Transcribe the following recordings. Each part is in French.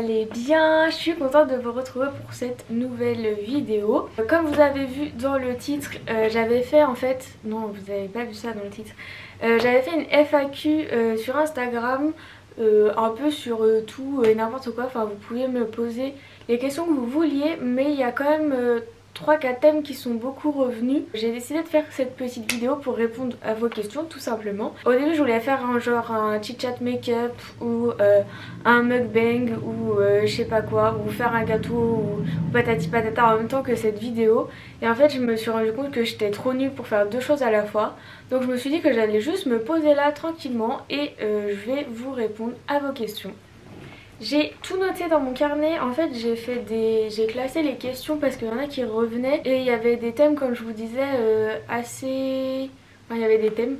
allez bien. Je suis contente de vous retrouver pour cette nouvelle vidéo. Comme vous avez vu dans le titre, j'avais fait en fait... Non, vous n'avez pas vu ça dans le titre. J'avais fait une FAQ sur Instagram, un peu sur tout et n'importe quoi. Enfin, vous pouvez me poser les questions que vous vouliez, mais il y a quand même... 3-4 thèmes qui sont beaucoup revenus. J'ai décidé de faire cette petite vidéo pour répondre à vos questions tout simplement. Au début je voulais faire un chit chat make-up ou un mukbang ou je sais pas quoi, ou faire un gâteau ou patati patata en même temps que cette vidéo. Et en fait je me suis rendu compte que j'étais trop nulle pour faire deux choses à la fois. Donc je me suis dit que j'allais juste me poser là tranquillement et je vais vous répondre à vos questions. J'ai tout noté dans mon carnet, en fait j'ai classé les questions parce qu'il y en a qui revenaient et il y avait des thèmes comme je vous disais assez... Enfin il y avait des thèmes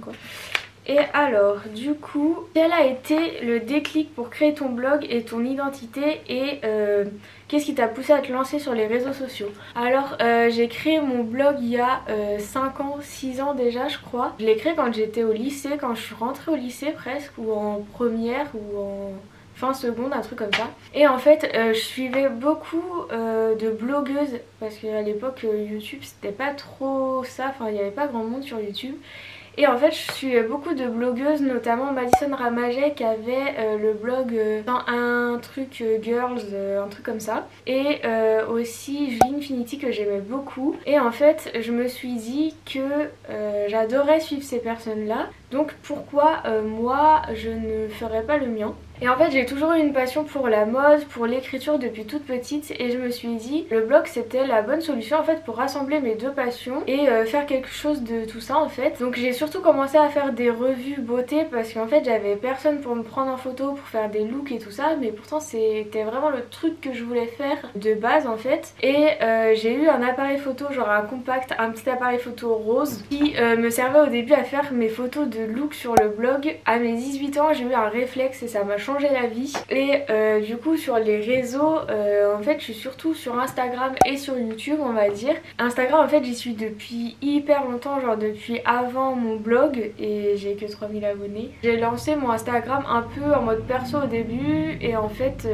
quoi. Et alors du coup, quel a été le déclic pour créer ton blog et ton identité et qu'est-ce qui t'a poussé à te lancer sur les réseaux sociaux? Alors j'ai créé mon blog il y a 5 ans, 6 ans déjà je crois. Je l'ai créé quand j'étais au lycée, quand je suis rentrée au lycée presque, ou en première ou en fin seconde, un truc comme ça. Et en fait je suivais beaucoup de blogueuses parce qu'à l'époque YouTube c'était pas trop ça, enfin il n'y avait pas grand monde sur YouTube. Et en fait je suivais beaucoup de blogueuses, notamment Madison Ramaget qui avait le blog dans un truc girls, un truc comme ça. Et aussi Julie Infinity que j'aimais beaucoup. Et en fait je me suis dit que j'adorais suivre ces personnes là. Donc pourquoi moi je ne ferais pas le mien? Et en fait j'ai toujours eu une passion pour la mode, pour l'écriture depuis toute petite et je me suis dit le blog c'était la bonne solution en fait pour rassembler mes deux passions et faire quelque chose de tout ça en fait. Donc j'ai surtout commencé à faire des revues beauté parce qu'en fait j'avais personne pour me prendre en photo, pour faire des looks et tout ça, mais pourtant c'était vraiment le truc que je voulais faire de base en fait. Et j'ai eu un appareil photo, genre un compact, un petit appareil photo rose qui me servait au début à faire mes photos de look sur le blog. À mes 18 ans j'ai eu un réflexe et ça m'a changé la vie. Et du coup sur les réseaux en fait je suis surtout sur Instagram et sur YouTube on va dire. Instagram en fait j'y suis depuis hyper longtemps, genre depuis avant mon blog et j'ai que 3000 abonnés. J'ai lancé mon Instagram un peu en mode perso au début et en fait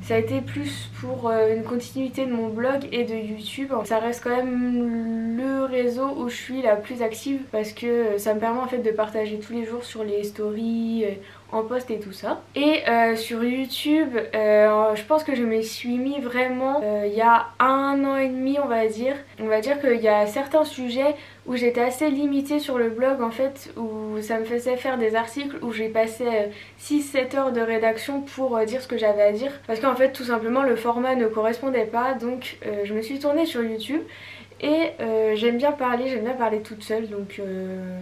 ça a été plus pour une continuité de mon blog et de YouTube. Ça reste quand même le réseau où je suis la plus active parce que ça me permet en fait de partager tous les jours sur les stories, en post et tout ça. Et sur YouTube, je pense que je me suis mis vraiment il y a 1 an et demi on va dire. On va dire qu'il y a certains sujets où j'étais assez limitée sur le blog en fait, où ça me faisait faire des articles où j'ai passé 6-7 heures de rédaction pour dire ce que j'avais à dire. Parce qu'en fait tout simplement le format ne correspondait pas, donc je me suis tournée sur YouTube. Et j'aime bien parler toute seule, donc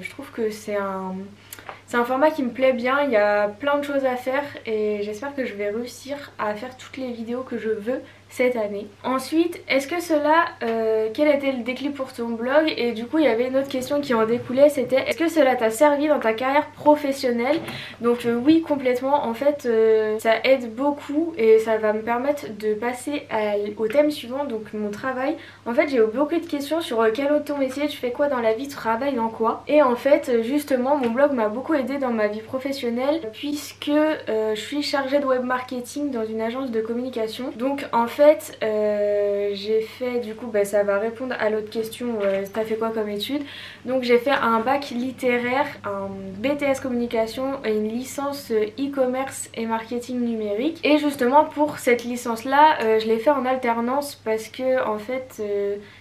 je trouve que c'est un format qui me plaît bien, il y a plein de choses à faire et j'espère que je vais réussir à faire toutes les vidéos que je veux cette année. Ensuite, est-ce que quel était le déclic pour ton blog? Et du coup il y avait une autre question qui en découlait, c'était est-ce que cela t'a servi dans ta carrière professionnelle? Donc oui, complètement, en fait ça aide beaucoup et ça va me permettre de passer au thème suivant, donc mon travail. En fait j'ai eu beaucoup de questions sur quel autre ton métier, tu fais quoi dans la vie, tu travailles dans quoi? Et en fait justement mon blog m'a beaucoup aidé dans ma vie professionnelle puisque je suis chargée de web marketing dans une agence de communication. Donc en fait j'ai fait, du coup ça va répondre à l'autre question, t'as fait quoi comme étude? Donc j'ai fait un bac littéraire, un BTS communication et une licence e-commerce et marketing numérique. Et justement pour cette licence là je l'ai fait en alternance parce que en fait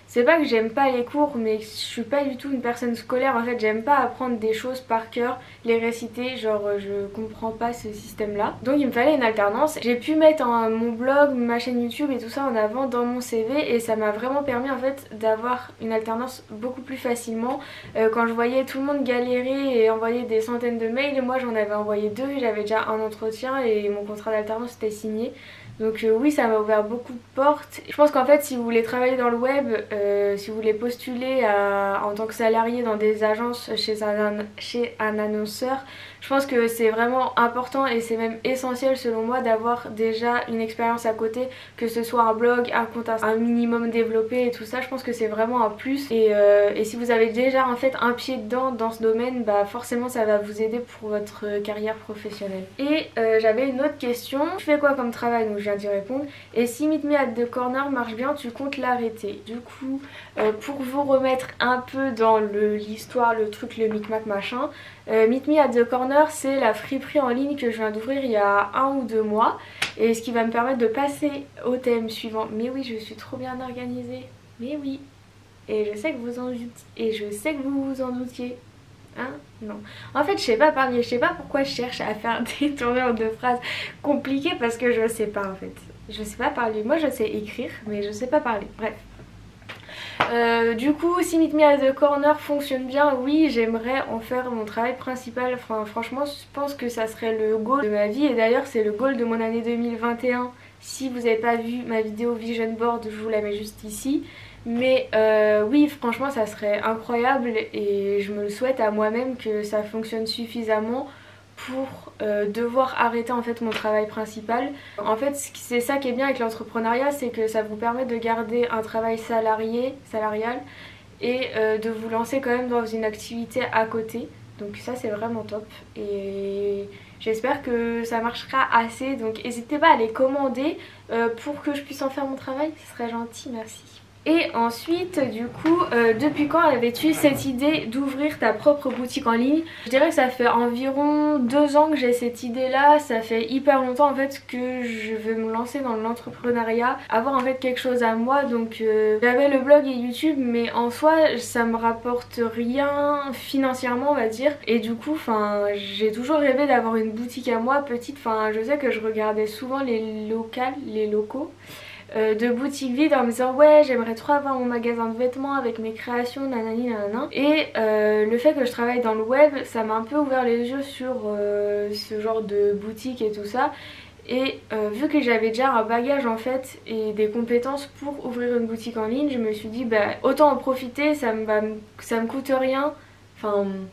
c'est pas que j'aime pas les cours, mais je suis pas du tout une personne scolaire. En fait j'aime pas apprendre des choses par cœur, les réciter, genre je comprends pas ce système là. Donc il me fallait une alternance. J'ai pu mettre mon blog, ma chaîne YouTube et tout ça en avant dans mon CV et ça m'a vraiment permis en fait d'avoir une alternance beaucoup plus facilement. Quand je voyais tout le monde galérer et envoyer des centaines de mails, moi j'en avais envoyé 2, j'avais déjà un entretien et mon contrat d'alternance était signé. Donc oui, ça m'a ouvert beaucoup de portes. Je pense qu'en fait si vous voulez travailler dans le web, si vous voulez postuler en tant que salarié dans des agences chez un annonceur, je pense que c'est vraiment important et c'est même essentiel selon moi d'avoir déjà une expérience à côté, que ce soit un blog, un compte un minimum développé et tout ça. Je pense que c'est vraiment un plus et si vous avez déjà en fait un pied dedans dans ce domaine, bah forcément ça va vous aider pour votre carrière professionnelle. Et j'avais une autre question, tu fais quoi comme travail? Donc je viens d'y répondre. Et si Meet Me at the Corner marche bien, tu comptes l'arrêter? Du coup, pour vous remettre un peu dans l'histoire, le truc, le micmac machin, Meet Me at the Corner, c'est la friperie en ligne que je viens d'ouvrir il y a 1 ou 2 mois et ce qui va me permettre de passer au thème suivant. Mais oui, je suis trop bien organisée. Mais oui. Et je sais que vous en doutez. Et je sais que vous vous en doutiez. Hein? Non. En fait, je sais pas parler. Je sais pas pourquoi je cherche à faire des tournures de phrases compliquées parce que je sais pas en fait. Je sais pas parler. Moi, je sais écrire, mais je sais pas parler. Bref. Du coup, si Meet Me at the Corner fonctionne bien, oui, j'aimerais en faire mon travail principal. Enfin, franchement, je pense que ça serait le goal de ma vie. Et d'ailleurs, c'est le goal de mon année 2021. Si vous n'avez pas vu ma vidéo Vision Board, je vous la mets juste ici. Mais oui, franchement, ça serait incroyable et je me le souhaite à moi-même que ça fonctionne suffisamment pour devoir arrêter en fait mon travail principal. En fait, c'est ça qui est bien avec l'entrepreneuriat, c'est que ça vous permet de garder un travail salarial et de vous lancer quand même dans une activité à côté. Donc ça c'est vraiment top et j'espère que ça marchera assez. Donc n'hésitez pas à les commander pour que je puisse en faire mon travail, ce serait gentil, merci. Et ensuite, du coup, depuis quand avais-tu cette idée d'ouvrir ta propre boutique en ligne? Je dirais que ça fait environ 2 ans que j'ai cette idée-là. Ça fait hyper longtemps en fait que je veux me lancer dans l'entrepreneuriat, avoir en fait quelque chose à moi. Donc j'avais le blog et YouTube, mais en soi, ça me rapporte rien financièrement, on va dire. Et du coup, j'ai toujours rêvé d'avoir une boutique à moi, petite. Je sais que je regardais souvent les locaux. De boutiques vides en me disant ouais j'aimerais trop avoir mon magasin de vêtements avec mes créations nanani nanana et le fait que je travaille dans le web ça m'a un peu ouvert les yeux sur ce genre de boutique et tout ça et vu que j'avais déjà un bagage en fait et des compétences pour ouvrir une boutique en ligne, je me suis dit bah autant en profiter, ça me coûte rien,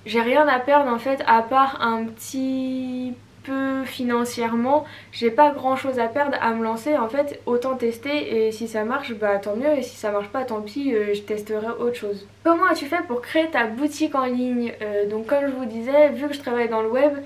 j'ai rien à perdre en fait à part un petit peu financièrement, j'ai pas grand chose à perdre à me lancer en fait, autant tester et si ça marche bah tant mieux et si ça marche pas tant pis, je testerai autre chose. Comment as-tu fait pour créer ta boutique en ligne? Donc comme je vous disais, vu que je travaille dans le web,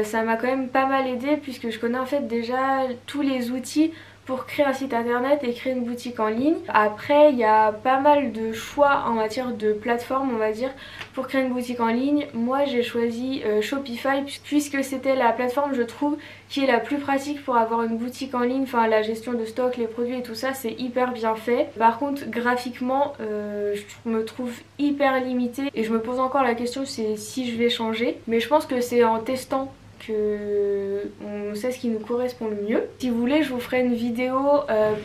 ça m'a quand même pas mal aidé puisque je connais en fait déjà tous les outils pour créer un site internet et créer une boutique en ligne. Après il y a pas mal de choix en matière de plateforme on va dire pour créer une boutique en ligne. Moi j'ai choisi Shopify puisque c'était la plateforme je trouve qui est la plus pratique pour avoir une boutique en ligne, la gestion de stock, les produits et tout ça c'est hyper bien fait. Par contre graphiquement je me trouve hyper limitée et je me pose encore la question c'est si je vais changer, mais je pense que c'est en testant on sait ce qui nous correspond le mieux. Si vous voulez, je vous ferai une vidéo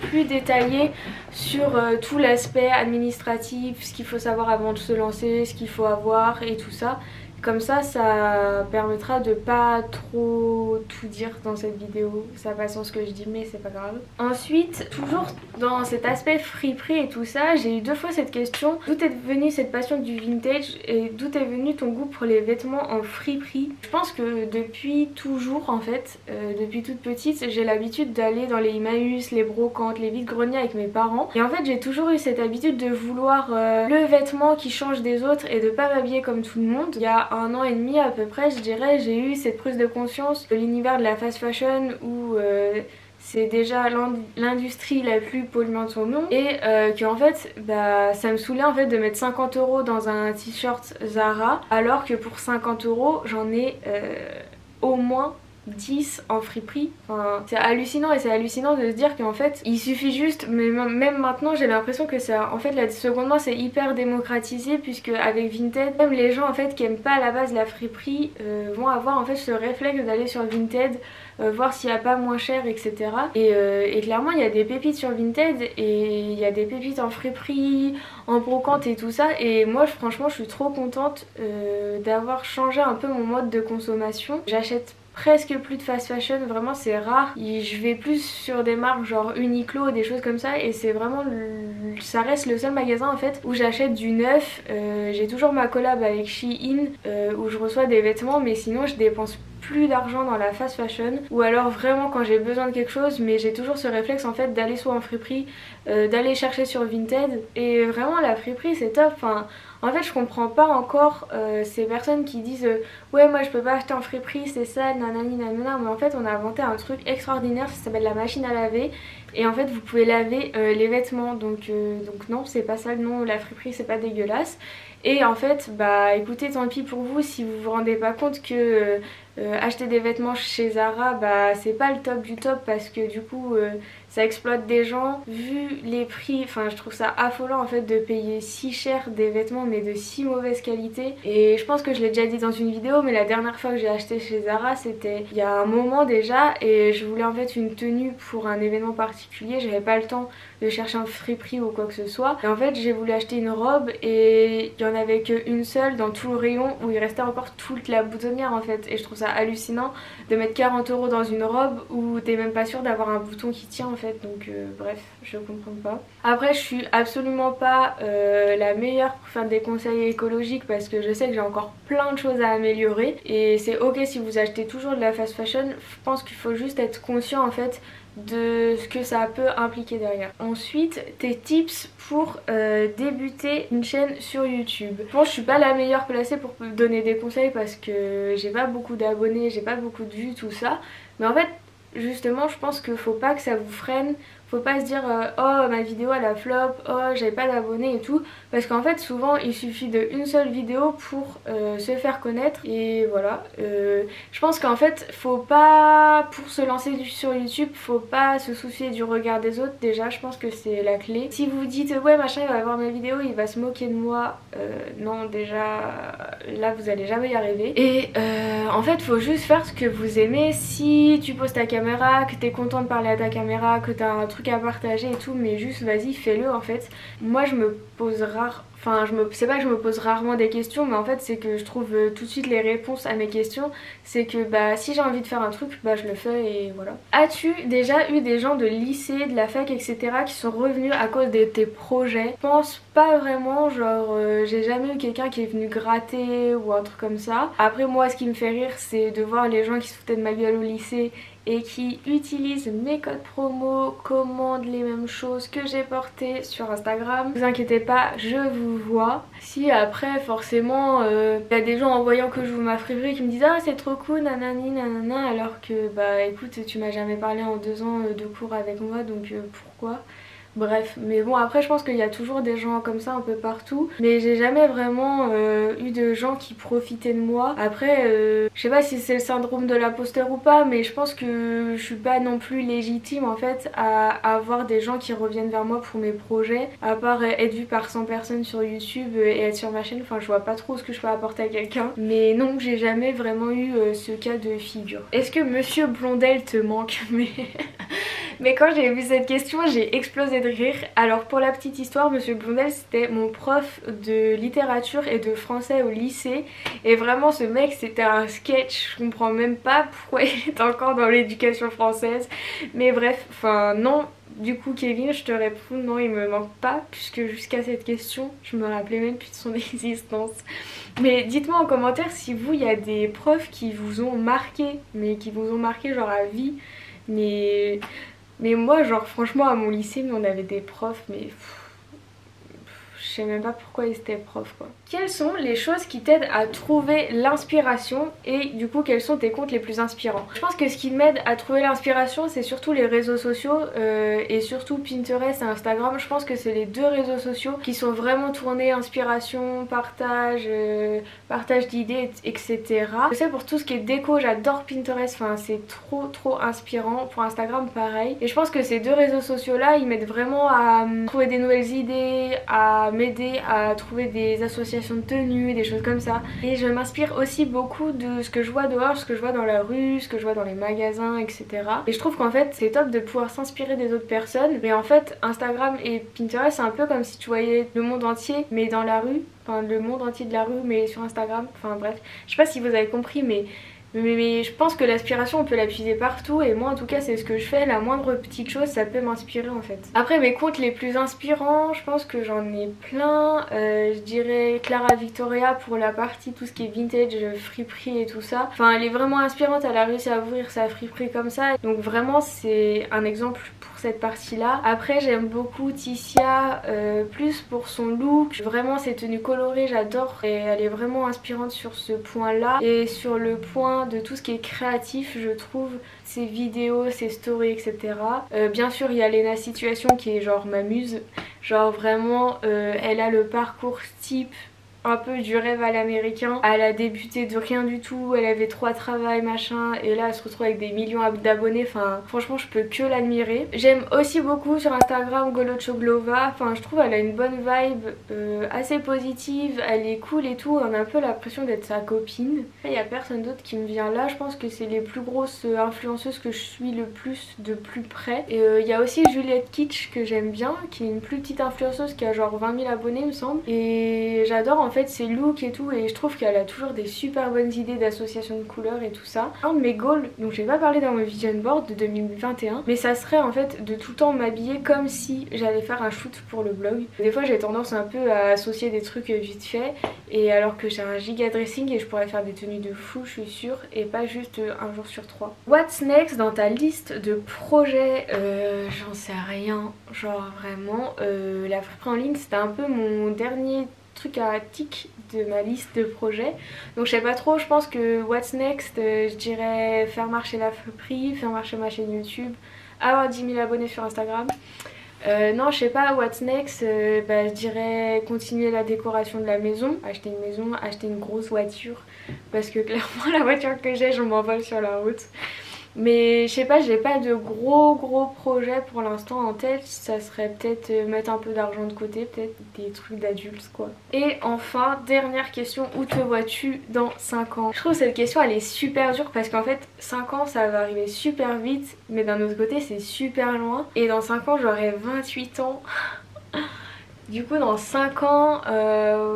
plus détaillée sur tout l'aspect administratif, ce qu'il faut savoir avant de se lancer, ce qu'il faut avoir et tout ça. Comme ça permettra de pas trop tout dire dans cette vidéo. Ça passe en ce que je dis mais c'est pas grave. Ensuite, toujours dans cet aspect friperie et tout ça, j'ai eu 2 fois cette question. D'où est venue cette passion du vintage et d'où est venu ton goût pour les vêtements en friperie? Je pense que depuis toujours en fait, depuis toute petite, j'ai l'habitude d'aller dans les Emmaüs, les brocantes, les vides-greniers avec mes parents. Et en fait j'ai toujours eu cette habitude de vouloir le vêtement qui change des autres et de pas m'habiller comme tout le monde. Il y a 1 an et demi à peu près je dirais, j'ai eu cette prise de conscience de l'univers de la fast fashion où c'est déjà l'industrie la plus polluante au monde et qu'en fait ça me saoulait en fait de mettre 50 € dans un t-shirt Zara alors que pour 50 € j'en ai au moins 10 en friperie. C'est hallucinant et c'est hallucinant de se dire qu'en fait il suffit juste, mais même maintenant j'ai l'impression que ça, en fait la seconde main c'est hyper démocratisé puisque avec Vinted, même les gens en fait qui aiment pas à la base la friperie vont avoir en fait ce réflexe d'aller sur Vinted voir s'il n'y a pas moins cher etc. Et clairement il y a des pépites sur Vinted et il y a des pépites en friperie, en brocante et tout ça et moi franchement je suis trop contente d'avoir changé un peu mon mode de consommation. J'achète presque plus de fast fashion, vraiment c'est rare. Je vais plus sur des marques genre Uniqlo, des choses comme ça, et c'est vraiment ça reste le seul magasin en fait où j'achète du neuf. J'ai toujours ma collab avec Shein où je reçois des vêtements, mais sinon je dépense plus d'argent dans la fast fashion, ou alors vraiment quand j'ai besoin de quelque chose, mais j'ai toujours ce réflexe en fait d'aller soit en friperie, d'aller chercher sur Vinted, et vraiment la friperie c'est top. Enfin, en fait je comprends pas encore ces personnes qui disent ouais moi je peux pas acheter en friperie, c'est ça, nanani nanana, mais en fait on a inventé un truc extraordinaire, ça s'appelle la machine à laver, et en fait vous pouvez laver les vêtements, donc non c'est pas ça, non la friperie c'est pas dégueulasse. Et en fait, bah écoutez, tant pis pour vous si vous vous rendez pas compte que acheter des vêtements chez Zara, bah c'est pas le top du top, parce que du coup ça exploite des gens. Vu les prix, enfin je trouve ça affolant en fait de payer si cher des vêtements mais de si mauvaise qualité. Et je pense que je l'ai déjà dit dans une vidéo, mais la dernière fois que j'ai acheté chez Zara c'était il y a un moment déjà, et je voulais en fait une tenue pour un événement particulier, j'avais pas le temps de chercher un friperie ou quoi que ce soit, et en fait j'ai voulu acheter une robe et il y en avait qu'une seule dans tout le rayon où il restait encore toute la boutonnière en fait, et je trouve ça hallucinant de mettre 40 € dans une robe où t'es même pas sûr d'avoir un bouton qui tient en fait, donc bref, je comprends pas. Après je suis absolument pas la meilleure pour faire des conseils écologiques, parce que je sais que j'ai encore plein de choses à améliorer, et c'est ok si vous achetez toujours de la fast fashion, je pense qu'il faut juste être conscient en fait de ce que ça peut impliquer derrière. Ensuite, tes tips pour débuter une chaîne sur YouTube. Je pense que je suis pas la meilleure placée pour donner des conseils, parce que j'ai pas beaucoup d'abonnés, j'ai pas beaucoup de vues, tout ça. Mais en fait, justement, je pense qu'il faut pas que ça vous freine. Faut pas se dire oh ma vidéo elle a flop, oh j'avais pas d'abonnés et tout, parce qu'en fait souvent il suffit d'une seule vidéo pour se faire connaître, et voilà. Je pense qu'en fait faut pas, pour se lancer sur YouTube, faut pas se soucier du regard des autres, déjà je pense que c'est la clé. Si vous vous dites ouais machin il va voir mes vidéos, il va se moquer de moi, non déjà là vous allez jamais y arriver. Et en fait faut juste faire ce que vous aimez. Si tu poses ta caméra, que t'es content de parler à ta caméra, que t'as un truc à partager et tout, mais juste vas-y fais-le en fait. Moi je me pose c'est pas que je me pose rarement des questions, mais en fait c'est que je trouve tout de suite les réponses à mes questions. C'est que bah si j'ai envie de faire un truc, bah je le fais et voilà. As-tu déjà eu des gens de lycée, de la fac etc qui sont revenus à cause de tes projets? Je pense pas vraiment, genre j'ai jamais eu quelqu'un qui est venu gratter ou un truc comme ça. Après moi ce qui me fait rire c'est de voir les gens qui se foutaient de ma gueule au lycée et qui utilisent mes codes promo, commandent les mêmes choses que j'ai portées sur Instagram. Ne vous inquiétez pas, je vous vois. Si après forcément y a des gens en voyant que j'ouvre ma friperie qui me disent ah c'est trop cool nanani nanana, alors que bah écoute tu m'as jamais parlé en 2 ans de cours avec moi, donc pourquoi? Bref, mais bon après je pense qu'il y a toujours des gens comme ça un peu partout, mais j'ai jamais vraiment eu de gens qui profitaient de moi. Après je sais pas si c'est le syndrome de l'imposteur ou pas, mais je pense que je suis pas non plus légitime en fait à avoir des gens qui reviennent vers moi pour mes projets, à part être vue par 100 personnes sur YouTube et être sur ma chaîne. Enfin je vois pas trop ce que je peux apporter à quelqu'un, mais non, j'ai jamais vraiment eu ce cas de figure. Est-ce que Monsieur Blondel te manque? Mais quand j'ai vu cette question j'ai explosé de rire. Alors pour la petite histoire, Monsieur Blondel c'était mon prof de littérature et de français au lycée, et vraiment ce mec c'était un sketch, je comprends même pas pourquoi il est encore dans l'éducation française, mais bref, enfin non. Du coup Kevin, je te réponds non, il me manque pas, puisque jusqu'à cette question je me rappelais même plus de son existence. Mais dites-moi en commentaire si vous il y a des profs qui vous ont marqué, mais qui vous ont marqué genre à vie. Mais moi genre franchement à mon lycée on avait des profs mais je sais même pas pourquoi ils étaient profs quoi. Quelles sont les choses qui t'aident à trouver l'inspiration, et du coup quels sont tes comptes les plus inspirants? Je pense que ce qui m'aide à trouver l'inspiration c'est surtout les réseaux sociaux et surtout Pinterest et Instagram. Je pense que c'est les deux réseaux sociaux qui sont vraiment tournés inspiration, partage, partage d'idées etc. Je sais pour tout ce qui est déco j'adore Pinterest, enfin c'est trop inspirant. Pour Instagram pareil, et je pense que ces deux réseaux sociaux là ils m'aident vraiment à trouver des nouvelles idées, à m'aider à trouver des associations de tenues, des choses comme ça. Et je m'inspire aussi beaucoup de ce que je vois dehors, ce que je vois dans la rue, ce que je vois dans les magasins etc. Et je trouve qu'en fait c'est top de pouvoir s'inspirer des autres personnes, mais en fait Instagram et Pinterest c'est un peu comme si tu voyais le monde entier mais dans la rue, enfin le monde entier de la rue mais sur Instagram, enfin bref, je sais pas si vous avez compris, mais Mais je pense que l'aspiration on peut l'appuyer partout et moi en tout cas c'est ce que je fais, la moindre petite chose ça peut m'inspirer en fait. Après mes comptes les plus inspirants, je pense que j'en ai plein, je dirais Clara Victoria pour la partie tout ce qui est vintage, friperie et tout ça. Enfin elle est vraiment inspirante, elle a réussi à ouvrir sa friperie comme ça, donc vraiment c'est un exemple pour cette partie là. Après j'aime beaucoup Ticia, plus pour son look, vraiment ses tenues colorées j'adore et elle est vraiment inspirante sur ce point là et sur le point de tout ce qui est créatif je trouve, ses vidéos, ses stories etc. Bien sûr il y a Lena Situation qui est genre ma muse, genre vraiment elle a le parcours type un peu du rêve à l'américain. Elle a débuté de rien du tout, elle avait 3 travails machin et là elle se retrouve avec des millions d'abonnés, enfin franchement je peux que l'admirer. J'aime aussi beaucoup sur Instagram Golochoglova, enfin je trouve elle a une bonne vibe assez positive, elle est cool et tout, on a un peu l'impression d'être sa copine. Il y a personne d'autre qui me vient là, je pense que c'est les plus grosses influenceuses que je suis le plus de plus près. Et il y a aussi Juliette Kitsch que j'aime bien, qui est une plus petite influenceuse qui a genre 20 000 abonnés il me semble, et j'adore en fait ses looks et tout et je trouve qu'elle a toujours des super bonnes idées d'association de couleurs et tout ça. Un de mes goals, donc j'ai pas parlé dans mon vision board de 2021, mais ça serait en fait de tout le temps m'habiller comme si j'allais faire un shoot pour le blog. Des fois j'ai tendance un peu à associer des trucs vite fait et alors que j'ai un giga dressing et je pourrais faire des tenues de fou je suis sûre et pas juste un jour sur 3. What's next dans ta liste de projets? J'en sais rien, genre vraiment la friperie en ligne c'était un peu mon dernier truc à tic de ma liste de projets, donc je sais pas trop, je pense que what's next, je dirais faire marcher la friperie, faire marcher ma chaîne YouTube, avoir 10 000 abonnés sur Instagram. Non je sais pas, what's next, je dirais continuer la décoration de la maison, acheter une grosse voiture parce que clairement la voiture que j'ai je m'envole sur la route. Mais je sais pas, j'ai pas de gros projets pour l'instant en tête, ça serait peut-être mettre un peu d'argent de côté, peut-être des trucs d'adultes quoi. Et enfin, dernière question, où te vois-tu dans 5 ans? Je trouve que cette question elle est super dure parce qu'en fait 5 ans ça va arriver super vite, mais d'un autre côté c'est super loin. Et dans 5 ans j'aurai 28 ans. Du coup dans 5 ans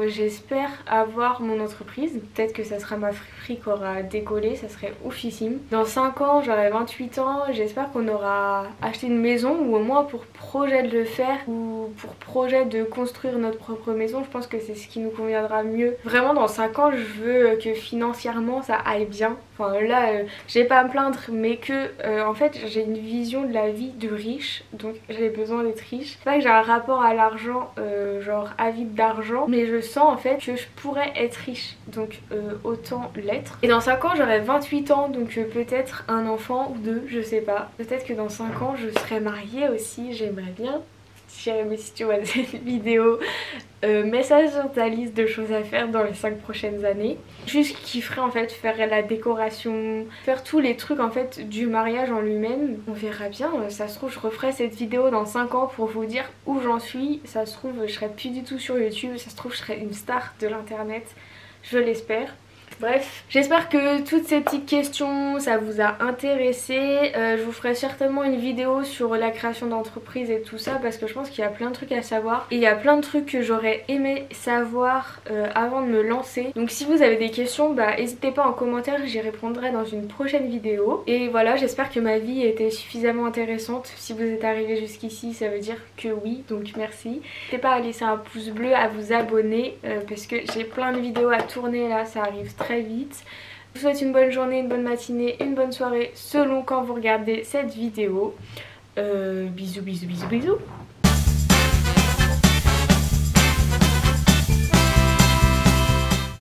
j'espère avoir mon entreprise, peut-être que ça sera ma friperie qui aura décollé, ça serait oufissime. Dans 5 ans j'aurai 28 ans, j'espère qu'on aura acheté une maison ou au moins pour projet de le faire ou pour projet de construire notre propre maison, je pense que c'est ce qui nous conviendra mieux. Vraiment dans 5 ans je veux que financièrement ça aille bien, enfin là j'ai pas à me plaindre mais que en fait j'ai une vision de la vie de riche, donc j'ai besoin d'être riche. C'est pas que j'ai un rapport à l'argent genre avide d'argent, mais je sens en fait que je pourrais être riche, donc autant l'être. Et dans 5 ans j'aurai 28 ans, donc peut-être un enfant ou deux, je sais pas. Peut-être que dans 5 ans je serai mariée aussi, j'aimerais bien. Mais si tu vois cette vidéo, mets ça sur ta liste de choses à faire dans les 5 prochaines années. Juste kifferais en fait faire la décoration, faire tous les trucs en fait du mariage en lui-même. On verra bien, ça se trouve je referai cette vidéo dans 5 ans pour vous dire où j'en suis. Ça se trouve je serai plus du tout sur YouTube, ça se trouve je serai une star de l'internet, je l'espère. Bref, j'espère que toutes ces petites questions ça vous a intéressé. Je vous ferai certainement une vidéo sur la création d'entreprise et tout ça parce que je pense qu'il y a plein de trucs à savoir et il y a plein de trucs que j'aurais aimé savoir avant de me lancer. Donc si vous avez des questions, n'hésitez pas en commentaire, j'y répondrai dans une prochaine vidéo. Et voilà, j'espère que ma vie était suffisamment intéressante. Si vous êtes arrivé jusqu'ici ça veut dire que oui, donc merci. N'hésitez pas à laisser un pouce bleu, à vous abonner parce que j'ai plein de vidéos à tourner là, ça arrive très vite. Je vous souhaite une bonne journée, une bonne matinée, une bonne soirée selon quand vous regardez cette vidéo. Bisous bisous bisous bisous.